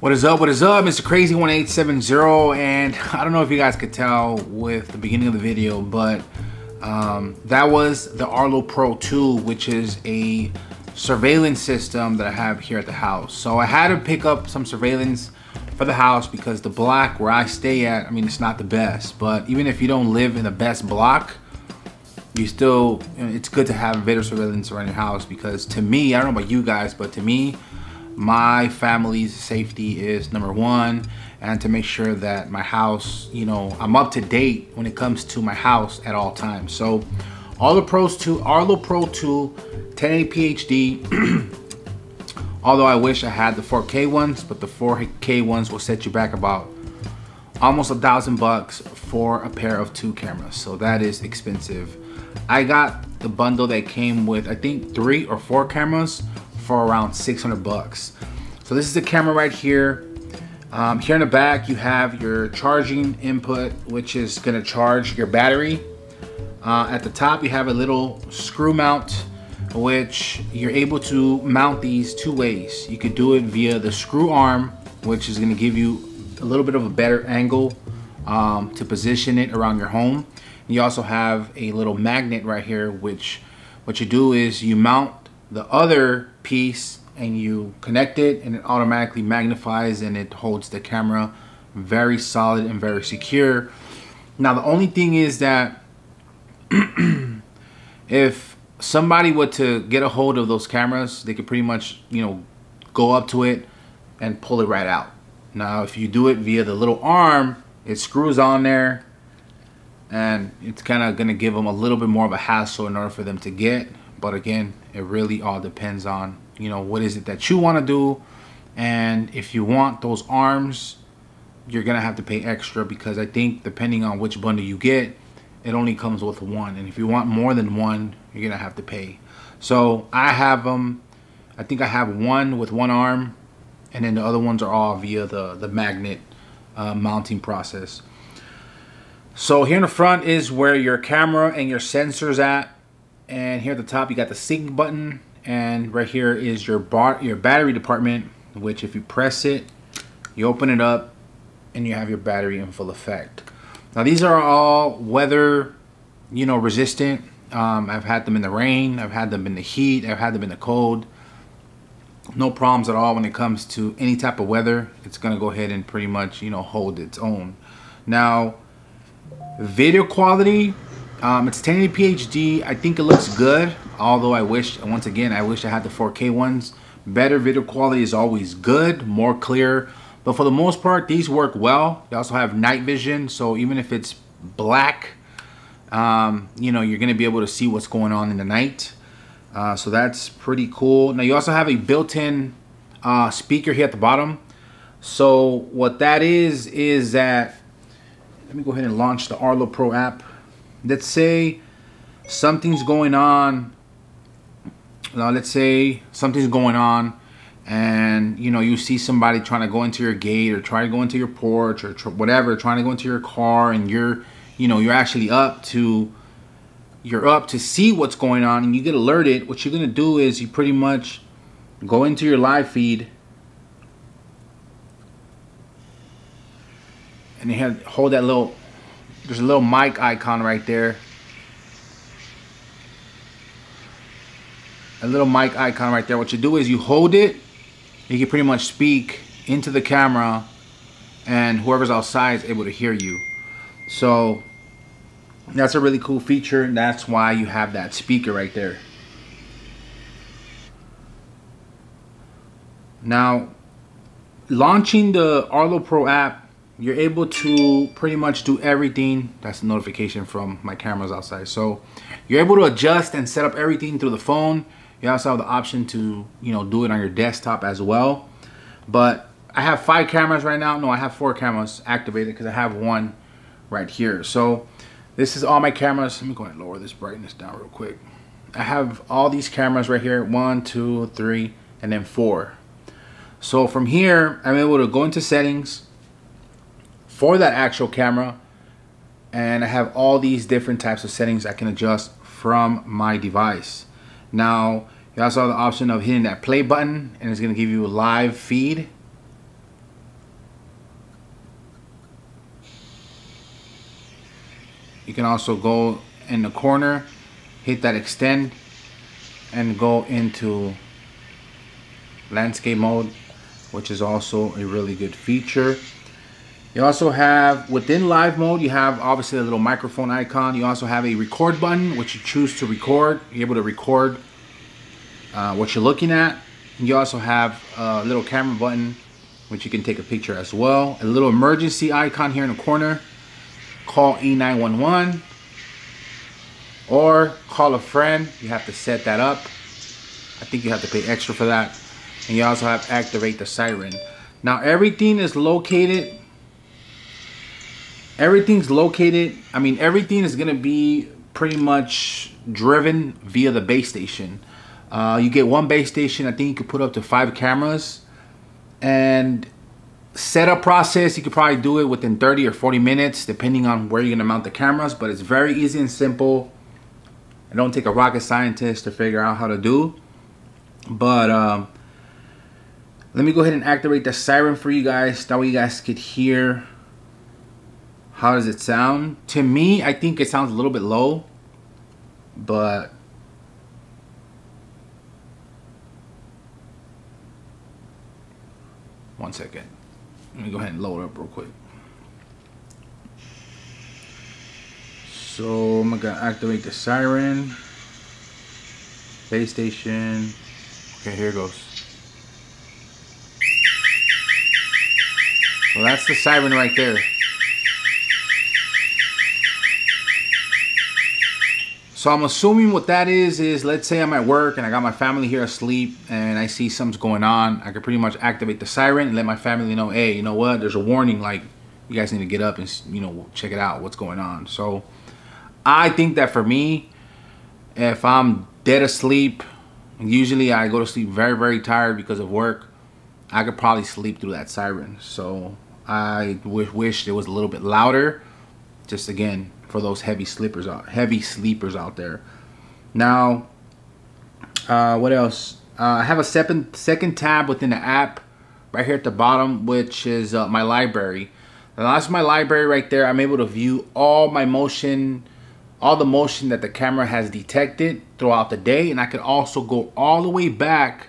What is up? What is up? Mr. Crazy 1870, and I don't know if you guys could tell with the beginning of the video, but that was the Arlo Pro 2, which is a surveillance system that I have here at the house. So I had to pick up some surveillance for the house because the block where I stay at, I mean, it's not the best, but even if you don't live in the best block, you still, it's good to have video surveillance around your house, because to me, I don't know about you guys, but to me, my family's safety is number one, and to make sure that my house, you know, I'm up to date when it comes to my house at all times. So Arlo Pro 2 1080p HD. Although I wish I had the 4K ones, but the 4K ones will set you back about almost $1,000 for a pair of 2 cameras, so that is expensive. I got the bundle that came with, I think, 3 or 4 cameras for around $600. So this is the camera right here. Here in the back you have your charging input, which is going to charge your battery. At the top you have a little screw mount, which you're able to mount these 2 ways. You could do it via the screw arm, which is going to give you a little bit of a better angle to position it around your home. And you also have a little magnet right here, which what you do is you mount the other piece and you connect it, and it automatically magnifies and it holds the camera very solid and very secure. Now the only thing is that if somebody were to get a hold of those cameras, they could pretty much, you know, go up to it and pull it right out. Now if you do it via the little arm, it screws on there, and it's kind of gonna give them a little bit more of a hassle in order for them to get. But again, it really all depends on, you know, what is it that you want to do. And if you want those arms, you're gonna have to pay extra, because I think depending on which bundle you get, it only comes with 1, and if you want more than 1, you're gonna have to pay. So I have them, I think I have 1 with 1 arm, and then the other ones are all via the magnet mounting process. So here in the front is where your camera and your sensors at, and here at the top you got the sync button, and right here is your battery department, which if you press it, you open it up and you have your battery in full effect. Now these are all weather, you know, resistant. I've had them in the rain, I've had them in the heat, I've had them in the cold. No problems at all when it comes to any type of weather. It's gonna go ahead and pretty much, you know, hold its own. Now video quality, it's 1080p HD. I think it looks good, although I wish, once again, I wish I had the 4K ones. Better video quality is always good, more clear, but for the most part these work well. They also have night vision, so even if it's black, you know, you're gonna be able to see what's going on in the night. So that's pretty cool. Now you also have a built-in speaker here at the bottom. So what that is that, let me go ahead and launch the Arlo Pro app. Let's say something's going on. Let's say something's going on, and you know, you see somebody trying to go into your gate, or try to go into your porch, or whatever, trying to go into your car, and you're actually up to see what's going on, and you get alerted. What you're gonna do is you pretty much go into your live feed, and you hold that little, there's a little mic icon right there. A little mic icon right there. What you do is you hold it, you can pretty much speak into the camera, and whoever's outside is able to hear you. So that's a really cool feature, and that's why you have that speaker right there. Now, launching the Arlo Pro app, you're able to pretty much do everything. That's a notification from my cameras outside. So you're able to adjust and set up everything through the phone. You also have the option to, you know, do it on your desktop as well. But I have 5 cameras right now. No, I have 4 cameras activated because I have 1 right here. So this is all my cameras. Let me go ahead and lower this brightness down real quick. I have all these cameras right here, 1, 2, 3, and then 4. So from here, I'm able to go into settings for that actual camera, and I have all these different types of settings I can adjust from my device. Now you also have the option of hitting that play button, and it's going to give you a live feed. You can also go in the corner, hit that extend, and go into landscape mode, which is also a really good feature. You also have, within live mode, you have obviously a little microphone icon. You also have a record button, which you choose to record. You're able to record what you're looking at. And you also have a little camera button, which you can take a picture as well. A little emergency icon here in the corner. Call E911 or call a friend. You have to set that up. I think you have to pay extra for that. And you also have activate the siren. Now everything is located. Everything is gonna be pretty much driven via the base station. You get one base station. I think you could put up to 5 cameras. And setup process, you could probably do it within 30 or 40 minutes, depending on where you're gonna mount the cameras. But it's very easy and simple. It don't take a rocket scientist to figure out how to do. But let me go ahead and activate the siren for you guys. That way you guys could hear how does it sound. To me, I think it sounds a little bit low, but one second. Let me go ahead and load it up real quick. So I'm gonna activate the siren. Base station. Okay, here it goes. So that's the siren right there. So I'm assuming what that is let's say I'm at work and I got my family here asleep and I see something's going on. I can pretty much activate the siren and let my family know, hey, you know what? There's a warning, like you guys need to get up and, you know, check it out, what's going on. So I think that for me, if I'm dead asleep, usually I go to sleep very, very tired because of work, I could probably sleep through that siren. So I wish it was a little bit louder, just again, for those heavy sleepers out there. Now, what else? I have a second tab within the app right here at the bottom, which is my library. And that's my library right there. I'm able to view all my motion, all the motion that the camera has detected throughout the day. And I can also go all the way back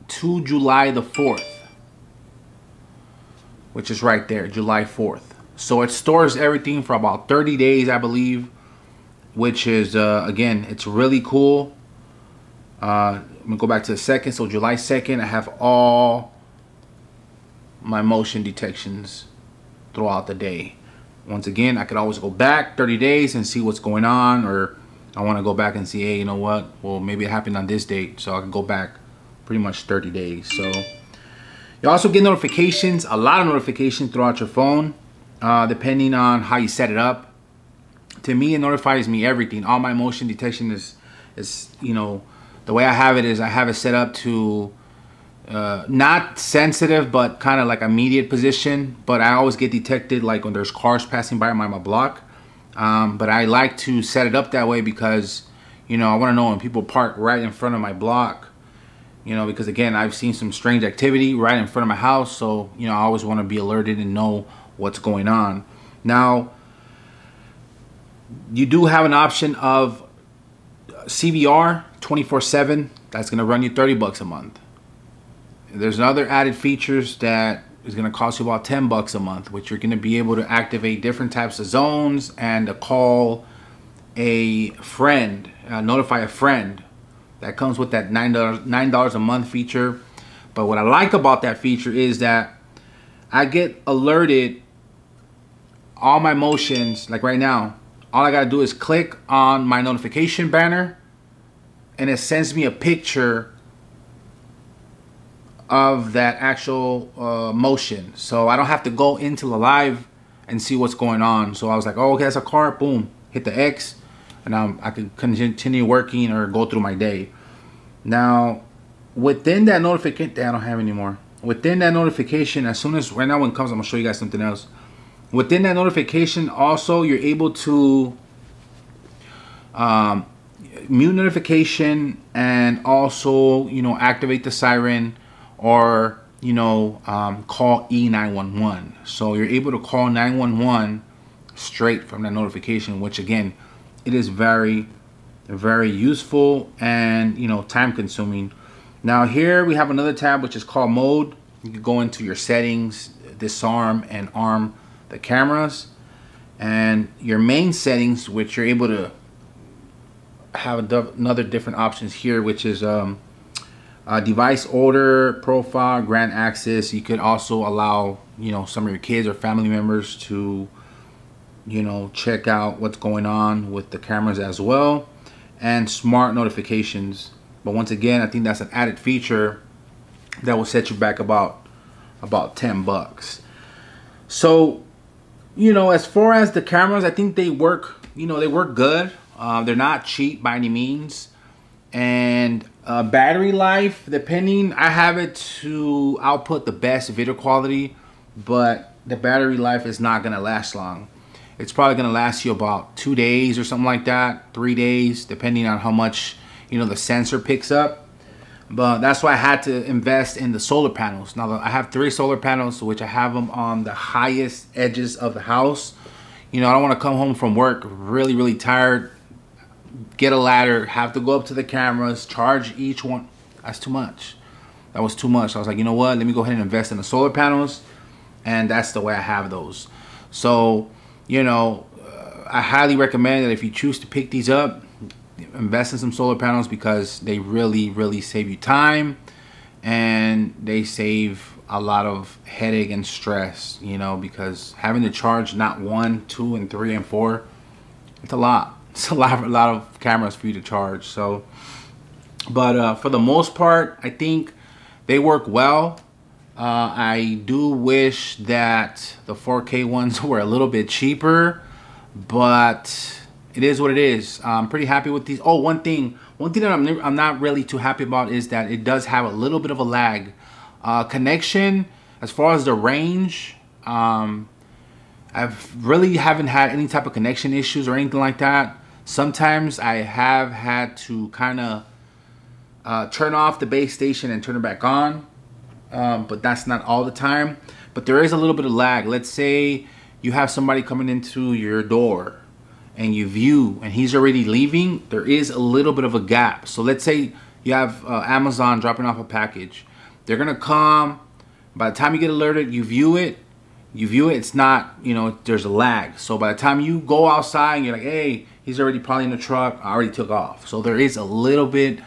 to July the 4th, which is right there, July 4th. So it stores everything for about 30 days, I believe, which is, again, it's really cool. I'm gonna go back to the 2nd. So July 2nd, I have all my motion detections throughout the day. Once again, I could always go back 30 days and see what's going on, or I want to go back and see, hey, you know what? Well, maybe it happened on this date, so I can go back pretty much 30 days. So you also get notifications, a lot of notifications throughout your phone. Depending on how you set it up. To me, it notifies me everything. All my motion detection is you know, the way I have it is I have it set up to not sensitive, but kind of like immediate position. But I always get detected like when there's cars passing by my block. But I like to set it up that way because, you know, I want to know when people park right in front of my block. You know, because again, I've seen some strange activity right in front of my house. So, you know, I always want to be alerted and know what's going on. Now, you do have an option of CVR 24/7. That's going to run you $30 a month. There's other added features that is going to cost you about $10 a month, which you're going to be able to activate different types of zones and to call a friend, notify a friend. That comes with that $9 a month feature. But what I like about that feature is that I get alerted all my motions. Like right now, all I gotta do is click on my notification banner and it sends me a picture of that actual motion. So I don't have to go into the live and see what's going on. So I was like, oh, okay, that's a car, boom, hit the X, and I can continue working or go through my day. Now, within that notification, I don't have anymore. Within that notification, as soon as right now when it comes, I'm gonna show you guys something else. Within that notification, also you're able to mute notification and also, you know, activate the siren or, you know, call E911. So you're able to call 911 straight from that notification, which again, it is very, very useful and, you know, time consuming. Now here we have another tab which is called mode. You can go into your settings, disarm and arm the cameras, and your main settings, which you're able to have another different options here, which is device order, profile, grant access. You could also allow, you know, some of your kids or family members to, you know, check out what's going on with the cameras as well, and smart notifications. But once again, I think that's an added feature that will set you back about $10. So, you know, as far as the cameras, I think they work, you know, they work good. They're not cheap by any means. And battery life, depending, I have it to output the best video quality, but the battery life is not gonna last long. It's probably gonna last you about 2 days or something like that, 3 days, depending on how much, you know, the sensor picks up. But that's why I had to invest in the solar panels. Now I have 3 solar panels, which I have them on the highest edges of the house. You know, I don't want to come home from work really tired, get a ladder, have to go up to the cameras, charge each one. That's too much. That was too much. I was like, you know what? Let me go ahead and invest in the solar panels, and that's the way I have those. So, you know, I highly recommend that if you choose to pick these up, invest in some solar panels, because they really save you time, and they save a lot of headache and stress, you know, because having to charge not 1, 2, and 3, and 4, it's a lot. It's a lot of cameras for you to charge. So, but for the most part, I think they work well. I do wish that the 4K ones were a little bit cheaper, but it is what it is. I'm pretty happy with these. Oh, one thing that I'm not really too happy about is that it does have a little bit of a lag connection. As far as the range, I've really haven't had any type of connection issues or anything like that. Sometimes I have had to kind of turn off the base station and turn it back on, but that's not all the time. But there is a little bit of lag. Let's say you have somebody coming into your door and you view and he's already leaving. There is a little bit of a gap. So let's say you have Amazon dropping off a package. They're gonna come. By the time you get alerted, you view it. It's not, you know, there's a lag. So by the time you go outside and you're like, hey, he's already probably in the truck, I already took off. So there is a little bit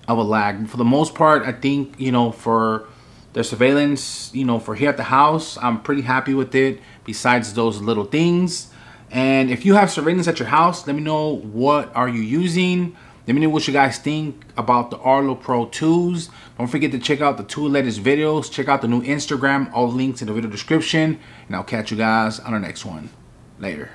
of a lag. For the most part, I think, you know, for their surveillance, you know, for here at the house, I'm pretty happy with it, besides those little things. And if you have surveillance at your house, let me know, what are you using? Let me know what you guys think about the Arlo Pro 2s. Don't forget to check out the 2 latest videos. Check out the new Instagram. All links in the video description. And I'll catch you guys on the next one. Later.